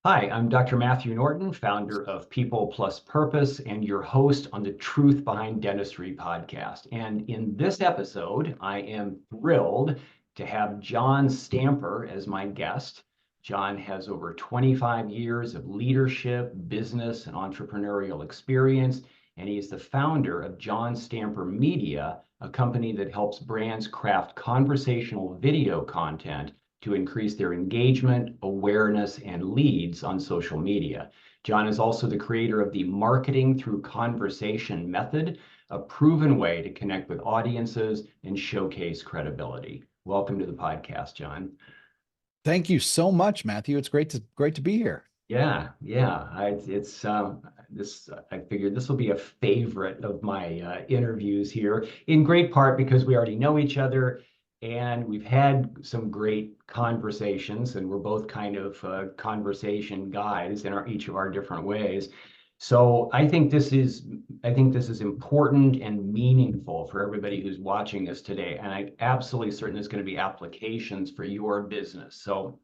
Hi, I'm Dr. Matthew Norton, founder of People Plus Purpose, and your host on the Truth Behind Dentistry podcast. And in this episode, I am thrilled to have John Stamper as my guest. John has over 25 years of leadership, business, and entrepreneurial experience, and he is the founder of John Stamper Media, a company that helps brands craft conversational video content to increase their engagement, awareness, and leads on social media. John is also the creator of the Marketing Through Conversation method, a proven way to connect with audiences and showcase credibility. Welcome to the podcast, John. Thank you so much, Matthew. It's great to be here. Yeah. I figured this will be a favorite of my interviews here, in great part because we already know each other and we've had some great conversations, and we're both kind of conversation guys in each of our different ways. So I think this is important and meaningful for everybody who's watching this today, and I absolutely certain there's going to be applications for your business. So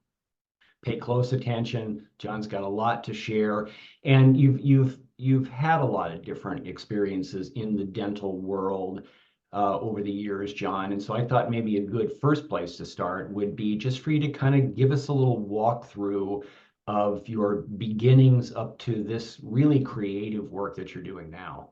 pay close attention. John's got a lot to share, and you've had a lot of different experiences in the dental world over the years, John. And so I thought maybe a good first place to start would be just for you to kind of give us a little walkthrough of your beginnings up to this really creative work that you're doing now.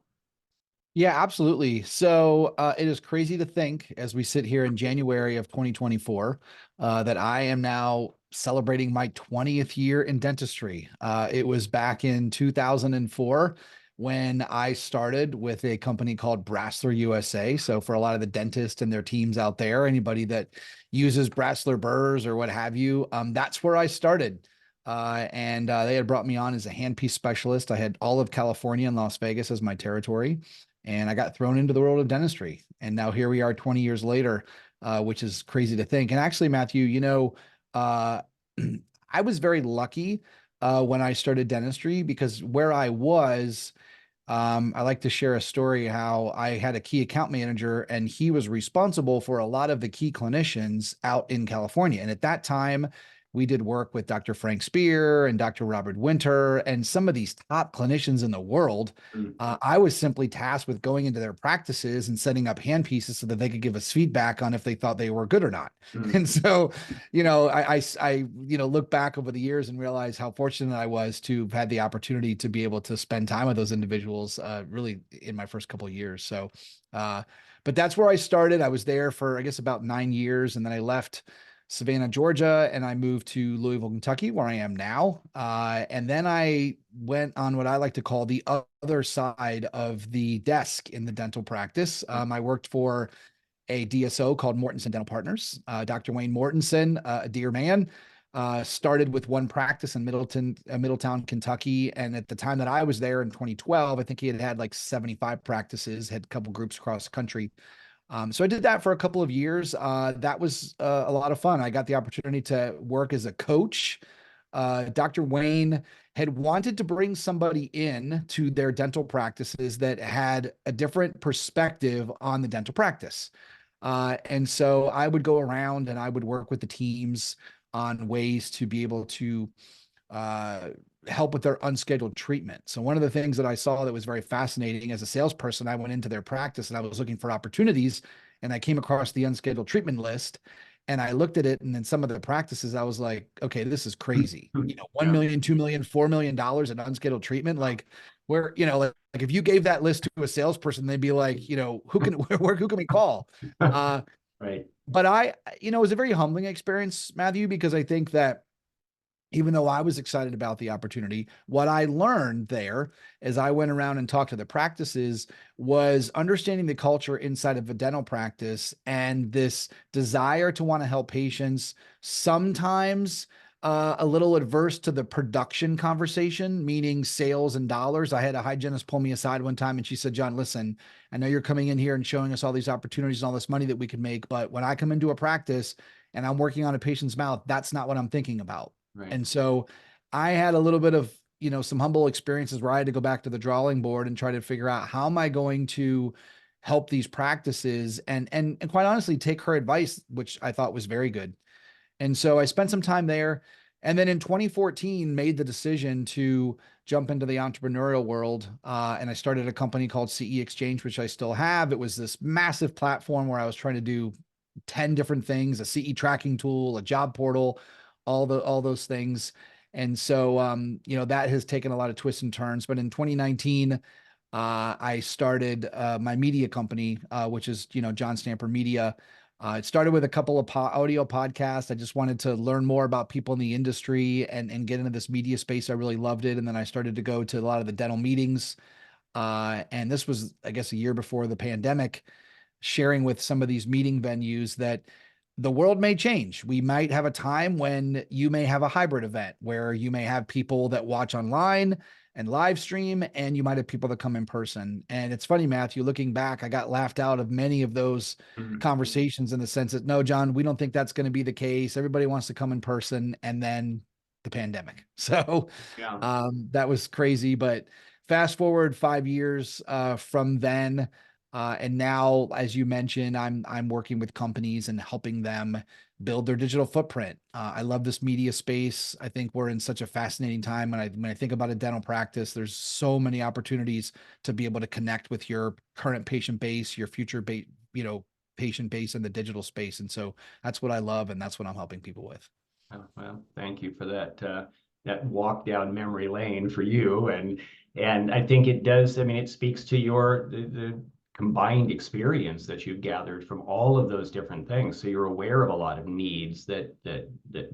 Yeah, absolutely. So it is crazy to think as we sit here in January of 2024 that I am now celebrating my 20th year in dentistry. It was back in 2004 when I started with a company called Brasseler USA. So for a lot of the dentists and their teams out there, anybody that uses Brasseler burrs or what have you, that's where I started. And they had brought me on as a handpiece specialist. I had all of California and Las Vegas as my territory, and I got thrown into the world of dentistry. And now here we are 20 years later, which is crazy to think. And actually, Matthew, uh, I was very lucky when I started dentistry because where I was, I like to share a story how I had a key account manager and he was responsible for a lot of the key clinicians out in California. And at that time, we did work with Dr. Frank Spear and Dr. Robert Winter and some of these top clinicians in the world. Mm, I was simply tasked with going into their practices and setting up handpieces so that they could give us feedback on if they thought they were good or not. mm, And so, look back over the years and realize how fortunate I was to have had the opportunity to be able to spend time with those individuals, really in my first couple of years. So, but that's where I started. I was there for, I guess, about 9 years, and then I left Savannah, Georgia, and I moved to Louisville, Kentucky, where I am now. And then I went on what I like to call the other side of the desk in the dental practice. I worked for a DSO called Mortensen Dental Partners. Dr. Wayne Mortensen, a dear man, started with one practice in Middletown, Kentucky. And at the time that I was there in 2012, I think he had had like 75 practices, had a couple groups across the country. So I did that for a couple of years. That was a lot of fun. I got the opportunity to work as a coach. Dr. Wayne had wanted to bring somebody in to their dental practices that had a different perspective on the dental practice. And so I would go around and I would work with the teams on ways to be able to uh, help with their unscheduled treatment. So one of the things that I saw that was very fascinating as a salesperson, I went into their practice and I was looking for opportunities, and I came across the unscheduled treatment list, and I looked at it, and in some of the practices, I was like, okay, this is crazy. mm. 1 Yeah. million, 2 million, $4 million in unscheduled treatment. Like where, like if you gave that list to a salesperson, they'd be like, who can we call? Uh, Right. but it was a very humbling experience, Matthew, because I think that even though I was excited about the opportunity, what I learned there as I went around and talked to the practices was understanding the culture inside of a dental practice and this desire to want to help patients, sometimes a little adverse to the production conversation, meaning sales and dollars. I had a hygienist pull me aside one time and she said, John, listen, I know you're coming in here and showing us all these opportunities and all this money that we could make, but when I come into a practice and I'm working on a patient's mouth, that's not what I'm thinking about. Right. And so I had a little bit of, some humble experiences where I had to go back to the drawing board and try to figure out how am I going to help these practices and quite honestly take her advice, which I thought was very good. And so I spent some time there. And then in 2014, made the decision to jump into the entrepreneurial world. And I started a company called CE Exchange, which I still have. It was this massive platform where I was trying to do 10 different things, a CE tracking tool, a job portal, all those things. And so, that has taken a lot of twists and turns. But in 2019, I started my media company, which is, John Stamper Media. It started with a couple of audio podcasts. I just wanted to learn more about people in the industry and get into this media space. I really loved it. And then I started to go to a lot of the dental meetings. And this was, I guess, a year before the pandemic, sharing with some of these meeting venues that the world may change. We might have a time when you may have a hybrid event where you may have people that watch online and live stream, and you might have people that come in person. And it's funny, Matthew, looking back, I got laughed out of many of those conversations in the sense that, no, John, we don't think that's going to be the case. Everybody wants to come in person. And then the pandemic. So Yeah. that was crazy. But fast forward 5 years from then, and now, as you mentioned, I'm working with companies and helping them build their digital footprint. I love this media space. I think we're in such a fascinating time. When I think about a dental practice, there's so many opportunities to be able to connect with your current patient base, your future patient base in the digital space. And so that's what I love, and that's what I'm helping people with. Oh, well, thank you for that walk down memory lane for you, and I think it does. I mean, it speaks to the combined experience that you've gathered from all of those different things. So you're aware of a lot of needs that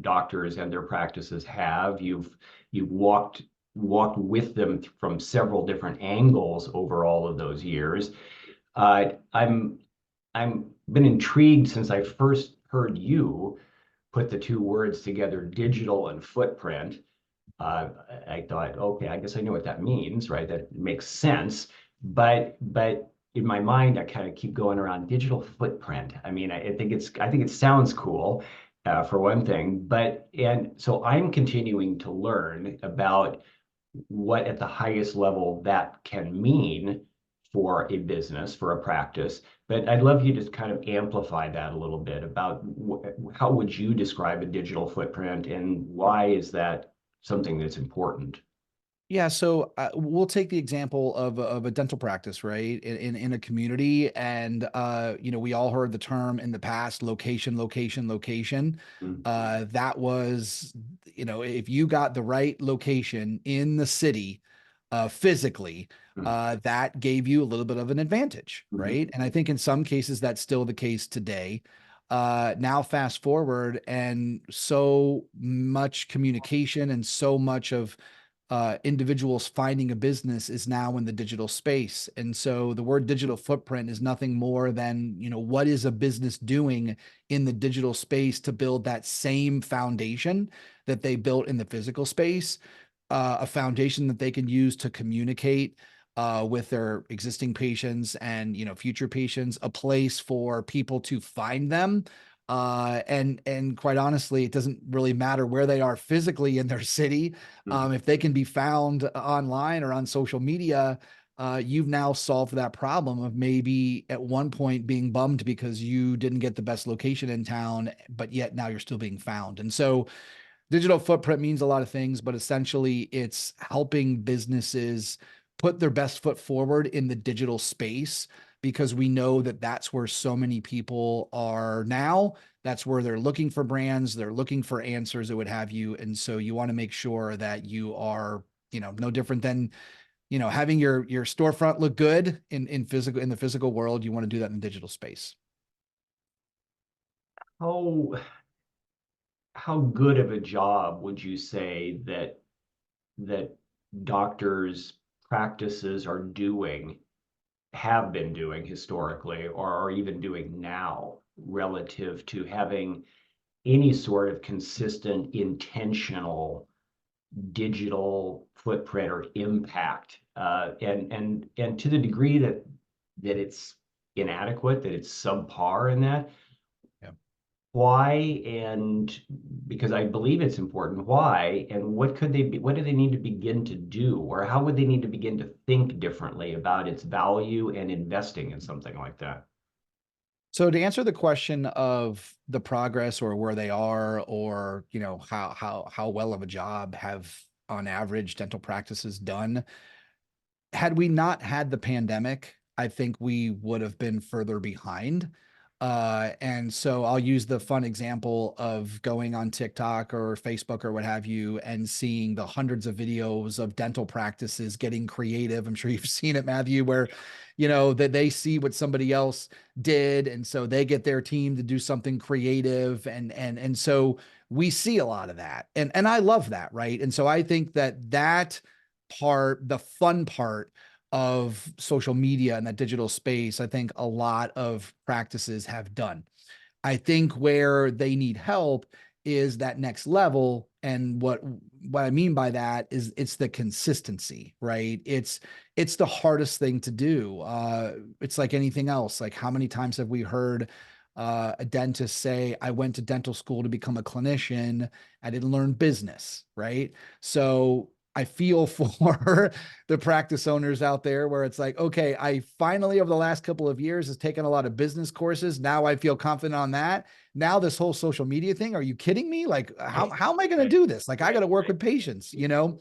doctors and their practices have. You've walked with them from several different angles over all of those years. I'm been intrigued since I first heard you put the two words together, digital and footprint. I thought, okay, I guess I know what that means, right? That makes sense. But in my mind, I kind of keep going around digital footprint. I mean, I think it sounds cool, for one thing. And so I'm continuing to learn about what at the highest level that can mean for a business, for a practice. But I'd love you to kind of amplify that a little bit about how would you describe a digital footprint, and why is that something that's important? Yeah, so we'll take the example of a dental practice, right? In a community, and we all heard the term in the past, location, location, location. Mm, That was, if you got the right location in the city, physically, mm, that gave you a little bit of an advantage, mhm, right? And I think in some cases that's still the case today. Now fast forward, and so much communication and so much of individuals finding a business is now in the digital space. And so the word digital footprint is nothing more than, what is a business doing in the digital space to build that same foundation that they built in the physical space, a foundation that they can use to communicate with their existing patients and future patients, a place for people to find them. And quite honestly, it doesn't really matter where they are physically in their city. mm. If they can be found online or on social media, you've now solved that problem of maybe at one point being bummed because you didn't get the best location in town, but yet now you're still being found. And so digital footprint means a lot of things, but essentially it's helping businesses put their best foot forward in the digital space, because we know that that's where so many people are now. That's where they're looking for brands, they're looking for answers, it would have you. And so you want to make sure that you are, no different than, having your storefront look good in the physical world. You want to do that in the digital space. How how good of a job would you say that doctors' practices are doing, have been doing historically, or are even doing now, relative to having any sort of consistent, intentional digital footprint or impact, and to the degree that it's inadequate, that it's subpar in that, Yeah. why? And because I believe it's important, why? And what do they need to begin to do, or how would they need to begin to think differently about its value and investing in something like that? So to answer the question of the progress or where they are, or how well of a job have on average dental practices done, had we not had the pandemic, I think we would have been further behind. And so I'll use the fun example of going on TikTok or Facebook or what have you and seeing the hundreds of videos of dental practices getting creative. I'm sure you've seen it, Matthew, where, that they see what somebody else did. And so they get their team to do something creative. And so we see a lot of that. And I love that. Right. And so I think that part, the fun part of social media and that digital space, I think a lot of practices have done. I think where they need help is that next level. And what I mean by that is it's the consistency, right? It's the hardest thing to do. It's like anything else. Like how many times have we heard a dentist say, I went to dental school to become a clinician. I didn't learn business, right? So I feel for the practice owners out there where it's like, okay, I finally over the last couple of years has taken a lot of business courses. Now I feel confident on that. Now this whole social media thing, are you kidding me? Like how am I going to Right, do this? Like I right, got to work right. with patience, you know?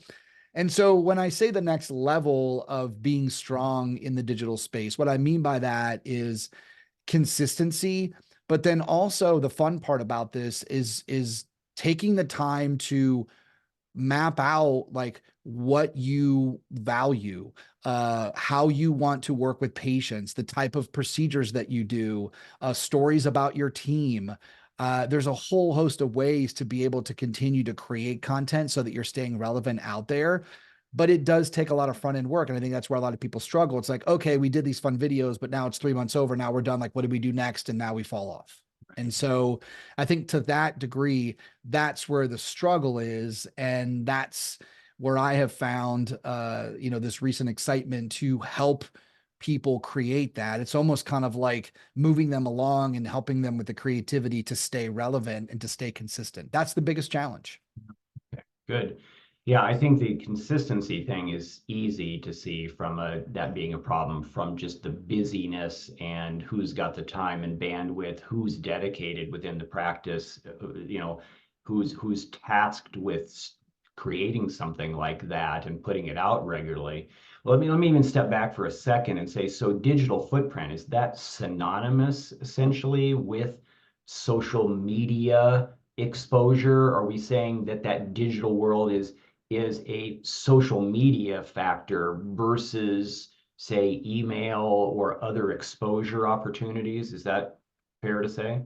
And so when I say the next level of being strong in the digital space, what I mean by that is consistency, but then also the fun part about this is taking the time to map out like what you value, how you want to work with patients, the type of procedures that you do, stories about your team. There's a whole host of ways to be able to continue to create content so that you're staying relevant out there. But it does take a lot of front end work. And I think that's where a lot of people struggle. It's like, okay, we did these fun videos, but now it's 3 months over. Now we're done. Like, what do we do next? And now we fall off. And so I think to that degree, that's where the struggle is. And that's where I have found, this recent excitement to help people create that. It's almost kind of like moving them along and helping them with the creativity to stay relevant and to stay consistent. That's the biggest challenge. Good. Yeah, I think the consistency thing is easy to see from that being a problem from just the busyness and who's got the time and bandwidth, who's dedicated within the practice, who's tasked with creating something like that and putting it out regularly. Well, let me even step back for a second and say, so digital footprint, is that synonymous essentially with social media exposure? Are we saying that that digital world is a social media factor versus, say, email or other exposure opportunities? Is that fair to say?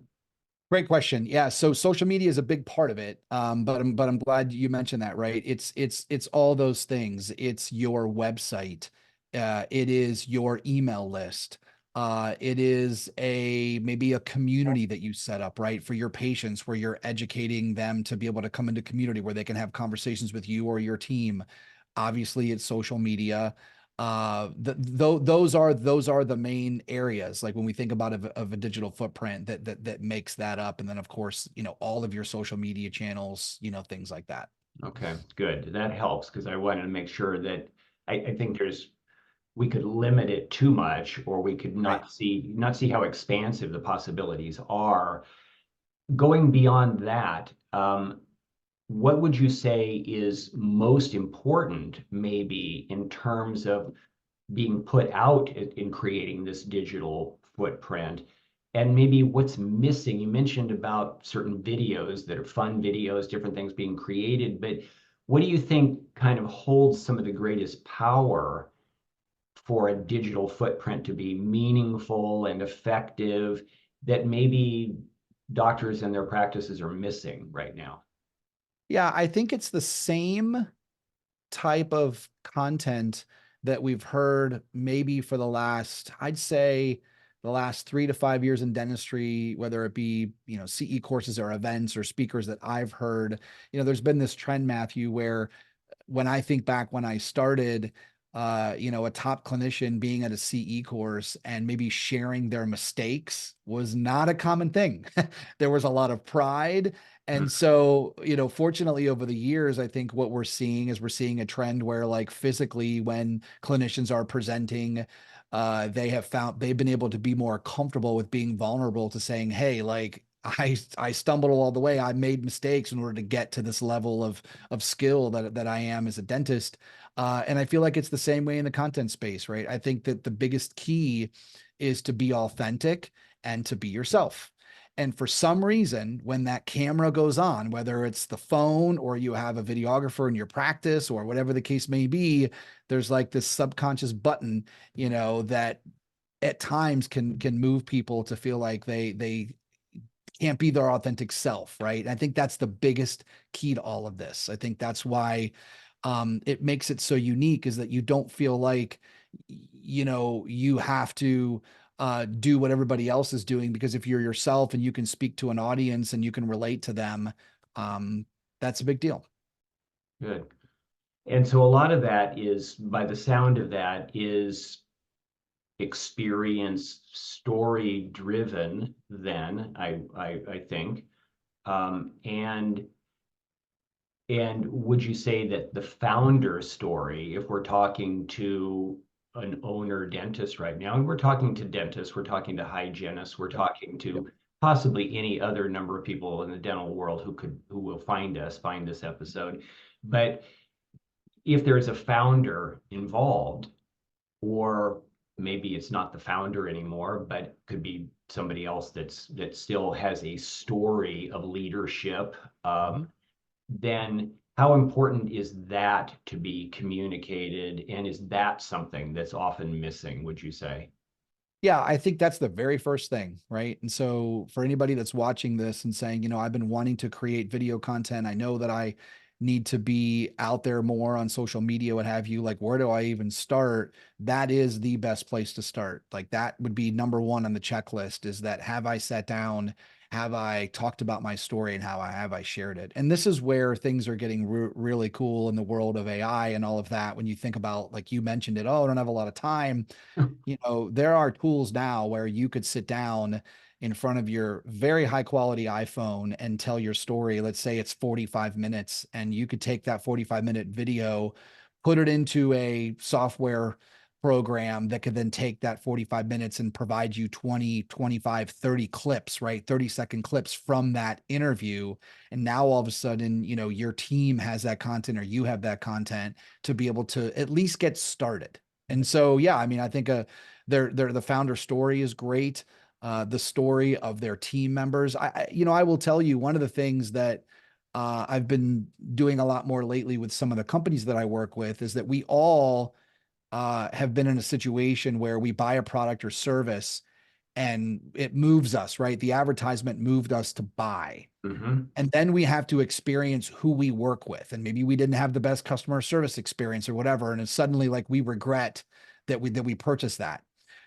Great question. Yeah, so social media is a big part of it. But I'm glad you mentioned that, right? It's all those things. It's your website. It is your email list. It is maybe a community that you set up, right, for your patients where you're educating them to be able to come into community where they can have conversations with you or your team. Obviously, it's social media. Those are the main areas, like when we think about of a digital footprint that makes that up. And then of course, all of your social media channels, things like that. Okay, good. That helps because I wanted to make sure that I think we could limit it too much, or we could Right. not see how expansive the possibilities are. Going beyond that, what would you say is most important, maybe in terms of being put out in creating this digital footprint? And maybe what's missing? You mentioned about certain videos that are fun videos, different things being created, but what do you think kind of holds some of the greatest power for a digital footprint to be meaningful and effective that maybe doctors and their practices are missing right now? Yeah, I think it's the same type of content that we've heard maybe for the last, I'd say, the last 3 to 5 years in dentistry, whether it be, CE courses or events or speakers that I've heard. There's been this trend, Matthew, where when I think back when I started, a top clinician being at a CE course and maybe sharing their mistakes was not a common thing. There was a lot of pride. And so, fortunately, over the years, I think what we're seeing is we're seeing a trend where, like, physically, when clinicians are presenting, they've been able to be more comfortable with being vulnerable to saying, hey, like I stumbled all the way. I made mistakes in order to get to this level of skill that I am as a dentist. And I feel like it's the same way in the content space, right? I think that the biggest key is to be authentic and to be yourself. And for some reason, when that camera goes on, whether it's the phone or you have a videographer in your practice or whatever the case may be, there's like this subconscious button, that at times can move people to feel like they can't be their authentic self, right? And I think that's the biggest key to all of this. I think that's why it makes it so unique, is that you don't feel like you have to do what everybody else is doing, because if you're yourself and you can speak to an audience and you can relate to them, um, that's a big deal. Good. And so a lot of that is, by the sound of that, is experience story driven then, I think. And would you say that the founder story, if we're talking to an owner dentist right now, and we're talking to dentists, we're talking to hygienists, we're Yep. talking Yep. to possibly any other number of people in the dental world who will find this episode. But if there's a founder involved, or maybe it's not the founder anymore, but could be somebody else that still has a story of leadership, Mhm. then how important is that to be communicated? And is that something that's often missing, would you say? Yeah, I think that's the very first thing, right? And so for anybody that's watching this and saying, I've been wanting to create video content, I know that I need to be out there more on social media, what have you, like, where do I even start? That is the best place to start. Like, that would be number one on the checklist, is that, have I sat down? Have I talked about my story, and how have I shared it? And this is where things are getting really cool in the world of AI and all of that. When you think about, like you mentioned it, oh, I don't have a lot of time. There are tools now where you could sit down in front of your very high quality iPhone and tell your story. Let's say it's 45 minutes, and you could take that 45-minute video, put it into a software program that could then take that 45 minutes and provide you 20, 25, 30 clips, right? 30-second clips from that interview. And now all of a sudden, your team has that content, or you have that content to be able to at least get started. And so, yeah, I mean, I think the founder story is great. The story of their team members. I will tell you, one of the things that I've been doing a lot more lately with some of the companies that I work with is that we all have been in a situation where we buy a product or service and it moves us, right? The advertisement moved us to buy. Mm-hmm. And then we have to experience who we work with. And maybe we didn't have the best customer service experience or whatever. And it's suddenly like we regret that we purchased that.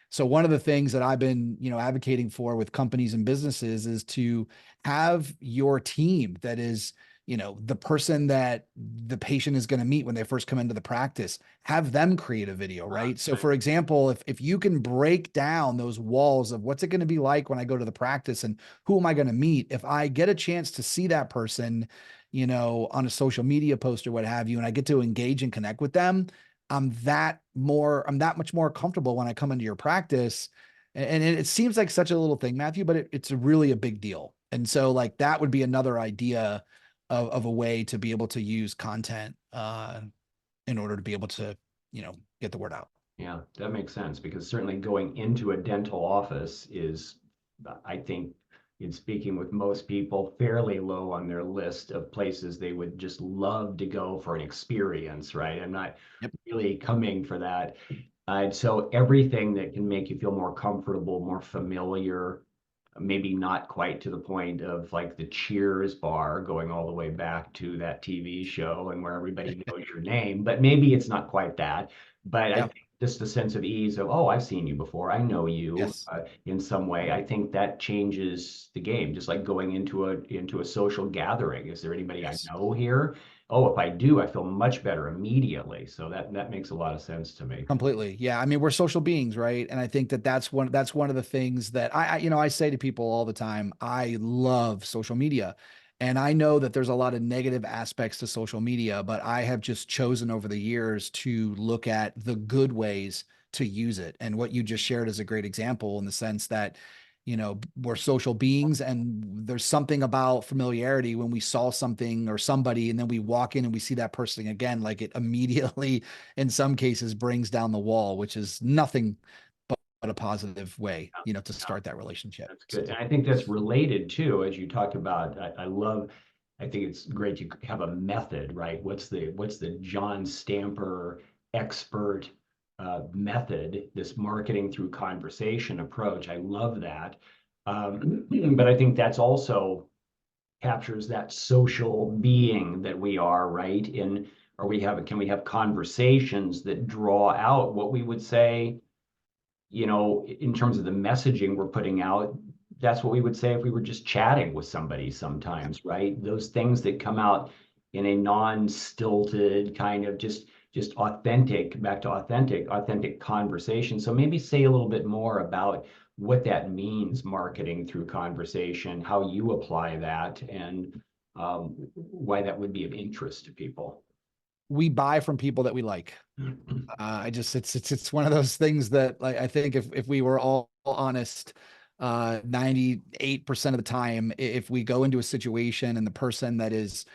So one of the things that I've been, advocating for with companies and businesses is to have your team that is, the person that the patient is going to meet when they first come into the practice, have them create a video, right? So for example, if you can break down those walls of what's it going to be like when I go to the practice and who am I going to meet, if I get a chance to see that person, on a social media post or what have you, and I get to engage and connect with them, I'm that much more comfortable when I come into your practice. And it seems like such a little thing, Matthew, but it's really a big deal. And so, like, that would be another idea of a way to be able to use content in order to be able to, get the word out. Yeah, that makes sense, because certainly going into a dental office is, I think, in speaking with most people, fairly low on their list of places they would just love to go for an experience, right? I'm not Yep. really coming for that. So everything that can make you feel more comfortable, more familiar, maybe not quite to the point of like the Cheers bar going all the way back to that TV show and where everybody knows your name, but maybe it's not quite that. But I Yep. think just a sense of ease of, oh, I've seen you before, I know you Yes. in some way. I think that changes the game. Just like going into a social gathering. Is there anybody I Yes. know here? Oh, if I do, I feel much better immediately. So that makes a lot of sense to me. Completely. Yeah. I mean, we're social beings, right? And I think that that's one of the things that I say to people all the time. I love social media. And I know that there's a lot of negative aspects to social media, but I have just chosen over the years to look at the good ways to use it. And what you just shared is a great example in the sense that, we're social beings, and there's something about familiarity when we saw something or somebody and then we walk in and we see that person again, like it immediately, in some cases, brings down the wall, which is nothing but a positive way, to start that relationship. That's good. And I think that's related too, as you talked about. I think it's great you have a method, right? What's the John Stamper expert method, this marketing through conversation approach. I love that. But I think that's also captures that social being that we are, right? Can we have conversations that draw out what we would say, in terms of the messaging we're putting out, that's what we would say if we were just chatting with somebody sometimes, right? Those things that come out in a non-stilted kind of just authentic, back to authentic conversation. So maybe say a little bit more about what that means, marketing through conversation, how you apply that, and why that would be of interest to people. We buy from people that we like. It's one of those things that, like, I think if we were all honest, 98% of the time, if we go into a situation and the person that is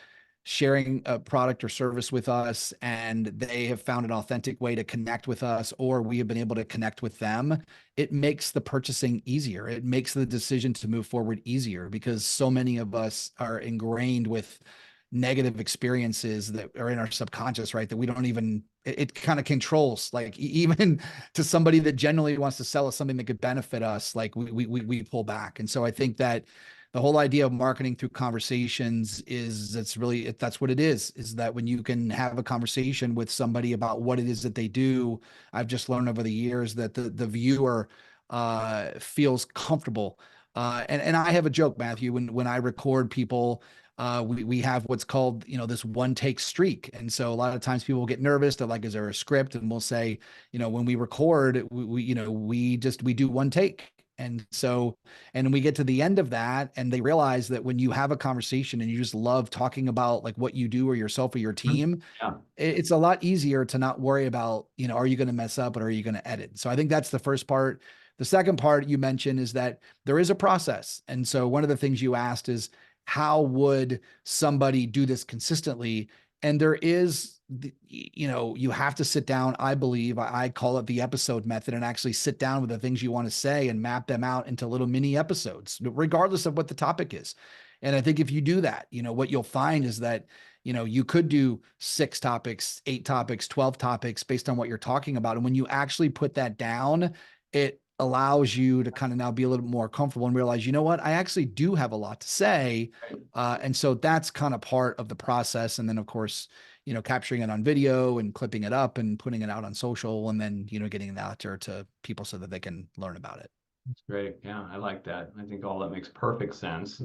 sharing a product or service with us and they have found an authentic way to connect with us, or we have been able to connect with them, it makes the purchasing easier. It makes the decision to move forward easier, because so many of us are ingrained with negative experiences that are in our subconscious, right? That we don't even, it kind of controls, like, even to somebody that genuinely wants to sell us something that could benefit us, like we pull back. And so I think that the whole idea of marketing through conversations that's what it is that when you can have a conversation with somebody about what it is that they do, I've just learned over the years that the viewer feels comfortable. And I have a joke, Matthew, when I record people, we have what's called, this one take streak. And so a lot of times people get nervous. They're like, is there a script? And we'll say, when we record, we do one take. And so, and we get to the end of that, and they realize that when you have a conversation and you just love talking about like what you do or yourself or your team, Yeah. it's a lot easier to not worry about, are you going to mess up or are you going to edit? So I think that's the first part. The second part you mentioned is that there is a process. And so one of the things you asked is, how would somebody do this consistently? And there is, you have to sit down. I believe I call it the episode method, and actually sit down with the things you want to say and map them out into little mini episodes, regardless of what the topic is. And I think if you do that, what you'll find is that, you could do 6 topics, 8 topics, 12 topics based on what you're talking about. And when you actually put that down, it allows you to kind of now be a little bit more comfortable and realize, what, I actually do have a lot to say. And so that's kind of part of the process. And then, of course, capturing it on video and clipping it up and putting it out on social, and then, getting it out there to people so that they can learn about it. That's great. Yeah, I like that. I think all that makes perfect sense.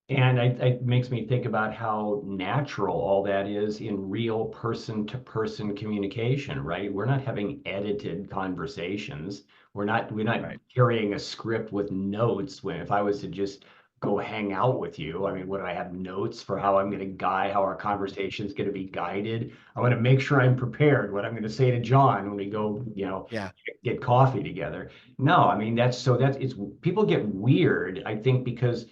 And it makes me think about how natural all that is in real person-to-person communication, right? We're not having edited conversations. We're not Right. carrying a script with notes. When if I was to just go hang out with you, I mean, would I have notes for how I'm going to guide, how our conversation is going to be guided? I want to make sure I'm prepared what I'm going to say to John when we go, Yeah. get coffee together. No, I mean, it's people get weird, I think, because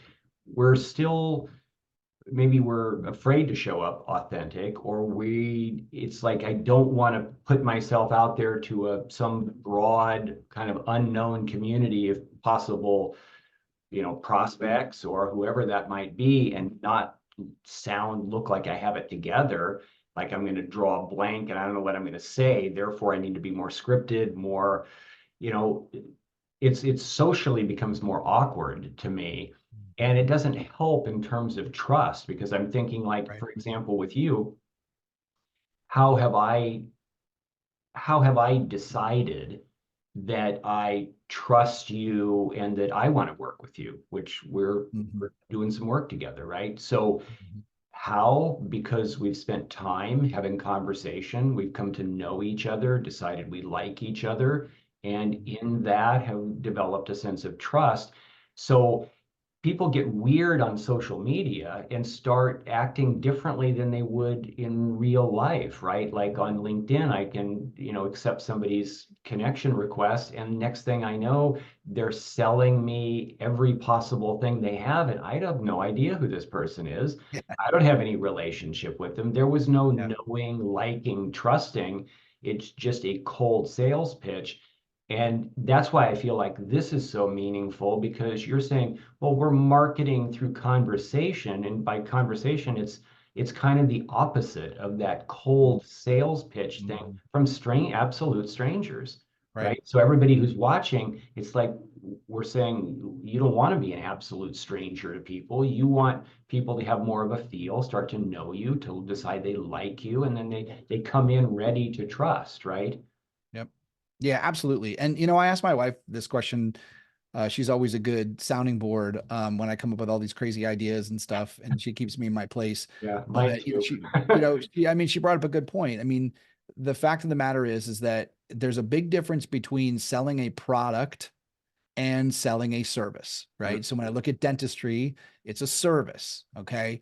maybe we're afraid to show up authentic, or it's like I don't want to put myself out there to some broad kind of unknown community, if possible, prospects or whoever that might be, and not look like I have it together, like I'm going to draw a blank and I don't know what I'm going to say, therefore I need to be more scripted, more, you know it's socially becomes more awkward to me. And it doesn't help in terms of trust, because I'm thinking, like, Right. for example, with you, how have I decided that I trust you and that I want to work with you, which Mhm. we're doing some work together, right? So Mhm. how? Because we've spent time having conversation, we've come to know each other, decided we like each other, and in that have developed a sense of trust. So people get weird on social media and start acting differently than they would in real life, right? Like on LinkedIn, I can, accept somebody's connection request, and next thing I know, they're selling me every possible thing they have, and I have no idea who this person is. Yeah. I don't have any relationship with them. There was no Yeah. knowing, liking, trusting. It's just a cold sales pitch. And that's why I feel like this is so meaningful, because you're saying, well, we're marketing through conversation, and by conversation, it's kind of the opposite of that cold sales pitch thing Mhm. from absolute strangers, Right. right? So everybody who's watching, it's like we're saying you don't want to be an absolute stranger to people. You want people to have more of a feel, start to know you, to decide they like you, and then they come in ready to trust, right? Yep. Yeah, absolutely. And I asked my wife this question. She's always a good sounding board when I come up with all these crazy ideas and stuff, and she keeps me in my place. Yeah, mine You know, too. I mean, she brought up a good point. I mean, the fact of the matter is that there's a big difference between selling a product and selling a service, right? So when I look at dentistry, it's a service. Okay.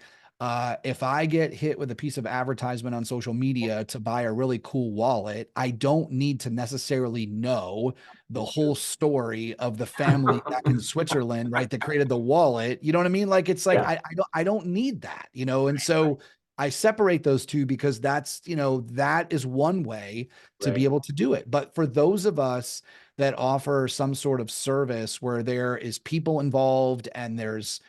If I get hit with a piece of advertisement on social media to buy a really cool wallet, I don't need to necessarily know the That's whole true. story of the family back in Switzerland, right? That created the wallet. You know what I mean? Like it's like Yeah, I don't need that, and so I separate those two because that is one way to be right. able to do it. But for those of us that offer some sort of service where there is people involved and there's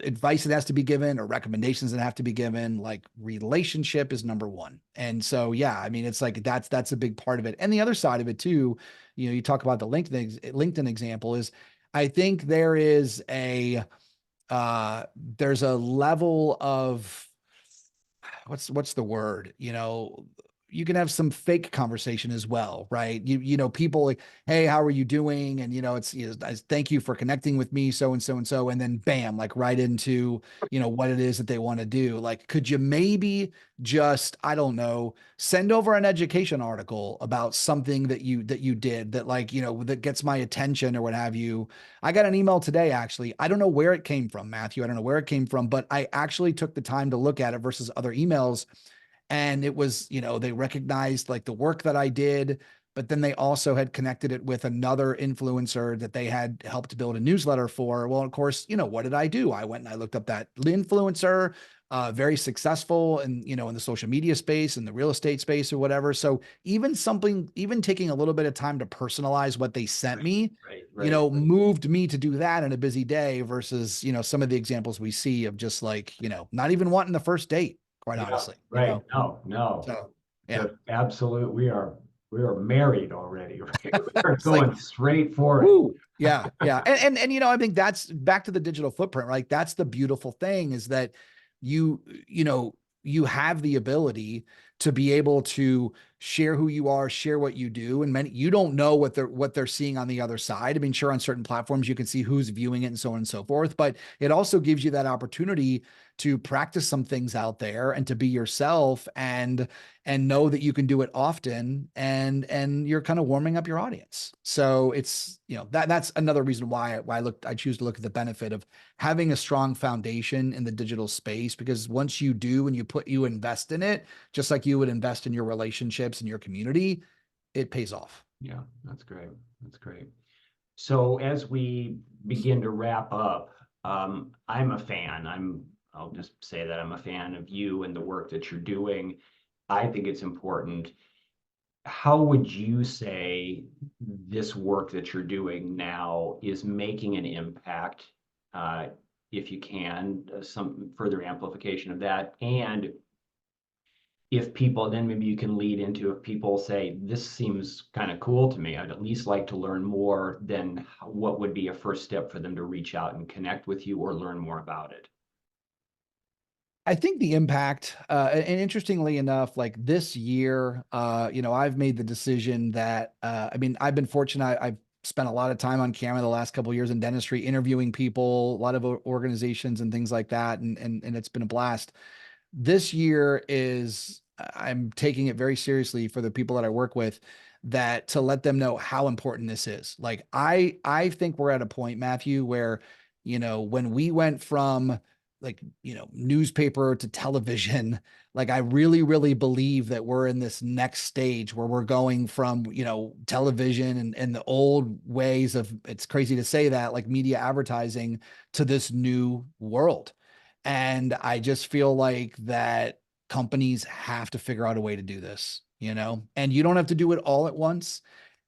advice that has to be given or recommendations that have to be given, like relationship is number one. And so yeah, I mean, it's like that's a big part of it. And the other side of it too, you talk about the LinkedIn example, is I think there's a level of what's the word? You can have some fake conversation as well, right? People like, hey, how are you doing? And it's thank you for connecting with me, so and so and so, and then bam, like right into what it is that they want to do. Like, could you maybe just, I don't know, send over an education article about something that you did that, like, that gets my attention or what have you. I got an email today, actually. I don't know where it came from, Matthew. I don't know where it came from, but I actually took the time to look at it versus other emails. And it was, they recognized like the work that I did, but then they also had connected it with another influencer that they had helped build a newsletter for. Well, of course, what did I do? I went and I looked up that influencer, very successful and in the social media space and the real estate space or whatever. So even taking a little bit of time to personalize what they sent Right, me, right, right. moved me to do that in a busy day versus, some of the examples we see of just like, not even wanting the first date, quite Yeah, honestly, right. No, no. So yeah, The absolute, we are married already, right? We're it's like, going straight for it. woo, yeah, yeah. And I think that's back to the digital footprint, right? That's the beautiful thing, is that you, you know, you have the ability to be able to share who you are, share what you do. And many, you don't know what they're seeing on the other side. I mean, sure, on certain platforms, you can see who's viewing it and so on and so forth, but it also gives you that opportunity to practice some things out there and to be yourself and know that you can do it often, and you're kind of warming up your audience. So it's, that's another reason why I choose to look at the benefit of having a strong foundation in the digital space, because once you do and you invest in it, just like you would invest in your relationships and your community, it pays off. Yeah, that's great. That's great. So as we begin to wrap up, I'm a fan. I'll just say that I'm a fan of you and the work that you're doing. I think it's important. How would you say this work that you're doing now is making an impact? Uh, if you can, some further amplification of that. And if people, then maybe you can lead into, if people say, this seems kind of cool to me, I'd at least like to learn more, then what would be a first step for them to reach out and connect with you or learn more about it? I think the impact, and interestingly enough, like this year, I've made the decision that, I mean, I've been fortunate. I've spent a lot of time on camera the last couple of years in dentistry, interviewing people, a lot of organizations and things like that, and it's been a blast. This year is, I'm taking it very seriously for the people that I work with, that to let them know how important this is. Like I think we're at a point, Matthew, where when we went from like, newspaper to television, like I really, really believe that we're in this next stage where we're going from, television and the old ways of, it's crazy to say that, like media advertising, to this new world. And I just feel like that companies have to figure out a way to do this, and you don't have to do it all at once.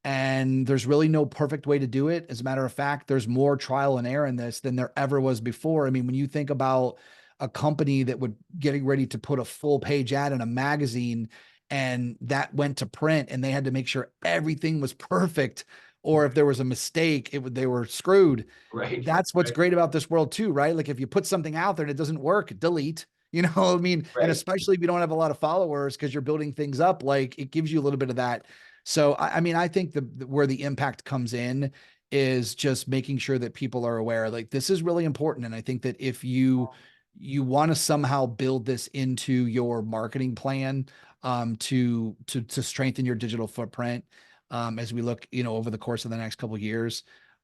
And there's really no perfect way to do it. As a matter of fact, there's more trial and error in this than there ever was before. I mean, when you think about a company that would getting ready to put a full page ad in a magazine and that went to print and they had to make sure everything was perfect, or if there was a mistake, they were screwed. Right. That's what's Right. great about this world too, right? Like if you put something out there and it doesn't work, delete. I mean, and Right. especially if you don't have a lot of followers because you're building things up, like it gives you a little bit of that. So, I mean, I think where the impact comes in is just making sure that people are aware, like this is really important. And I think that if you want to somehow build this into your marketing plan, to strengthen your digital footprint, as we look, over the course of the next couple of years.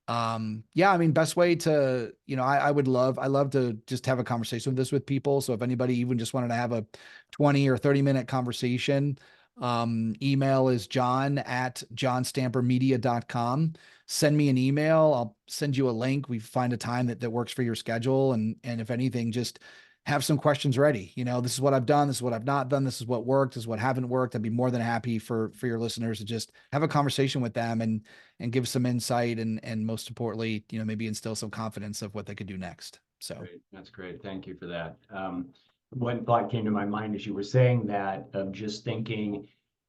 Yeah, I mean, best way to, I love to just have a conversation with this with people. So if anybody even just wanted to have a 20 or 30-minute conversation, email is john@johnstampermedia.com. Send me an email. I'll send you a link. We find a time that works for your schedule. And if anything, just have some questions ready. This is what I've done. This is what I've not done. This is what worked. This is what haven't worked. I'd be more than happy for your listeners to just have a conversation with them and give some insight and most importantly, maybe instill some confidence of what they could do next. So Great. That's great. Thank you for that. One thought came to my mind as you were saying that, of just thinking,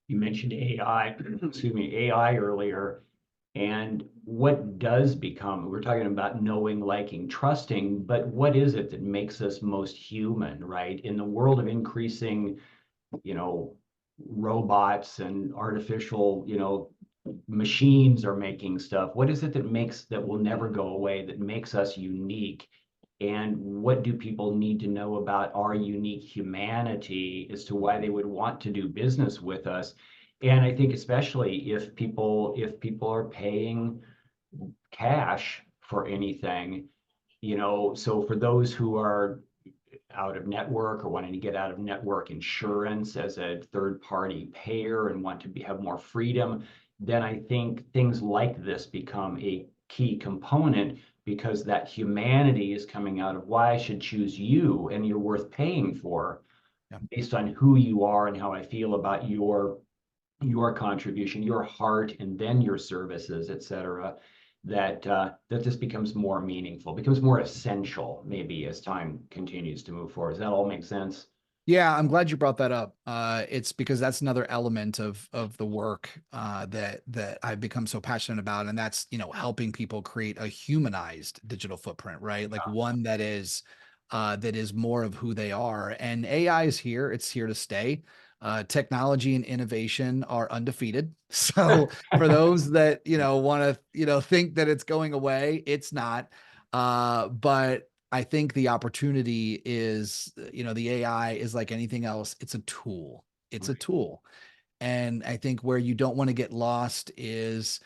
you mentioned AI, excuse me, AI earlier, and what does become, we're talking about knowing, liking, trusting, but what is it that makes us most human, right? In the world of increasing, you know, robots and artificial, machines are making stuff. What is it that will never go away, that makes us unique? And what do people need to know about our unique humanity as to why they would want to do business with us? And I think especially if people are paying cash for anything, so for those who are out of network or wanting to get out of network insurance as a third party payer and want to have more freedom, then I think things like this become a key component, because that humanity is coming out of why I should choose you and you're worth paying for, yeah. based on who you are and how I feel about your contribution, your heart, and then your services, et cetera, that this becomes more meaningful, becomes more essential, maybe as time continues to move forward. Does that all make sense? Yeah, I'm glad you brought that up. It's because that's another element of the work that I've become so passionate about, and that's helping people create a humanized digital footprint, right? Like one that is more of who they are. And AI is here; it's here to stay. Technology and innovation are undefeated. So for those that want to think that it's going away, it's not. But I think the opportunity is, the AI is like anything else. It's a tool. It's a Right. tool. And I think where you don't want to get lost is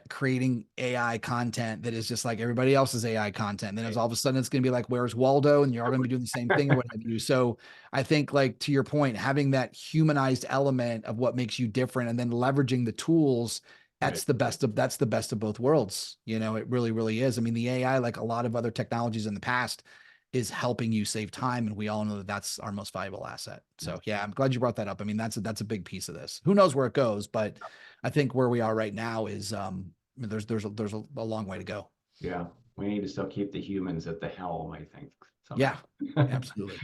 creating AI content that is just like everybody else's AI content. And then it's all of a sudden it's going to be like, where's Waldo? And you're all going to be doing the same thing or what have you. So I think, like, to your point, having that humanized element of what makes you different and then leveraging the tools, Right. that's the best of both worlds. It really, really is. I mean, the AI, like a lot of other technologies in the past, is helping you save time, and we all know that that's our most valuable asset. So yeah, I'm glad you brought that up. I mean, that's a big piece of this. Who knows where it goes, but I think where we are right now is there's a long way to go. Yeah. We need to still keep the humans at the helm, I think, somehow. Yeah, absolutely.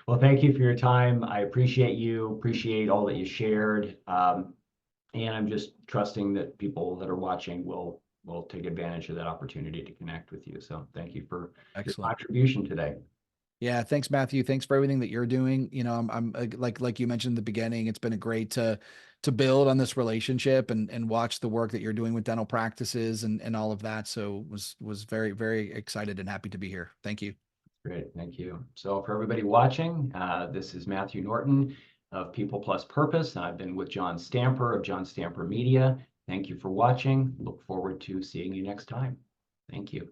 Well, thank you for your time. I appreciate all that you shared. And I'm just trusting that people that are watching will take advantage of that opportunity to connect with you. So thank you for your Excellent. contribution today. Yeah, thanks, Matthew. Thanks for everything that you're doing. I'm like you mentioned in the beginning, it's been a great to build on this relationship and watch the work that you're doing with dental practices and all of that. So was very, very excited and happy to be here. Thank you. Great, thank you. So for everybody watching, this is Matthew Norton of People Plus Purpose, and I've been with John Stamper of John Stamper Media. Thank you for watching. Look forward to seeing you next time. Thank you.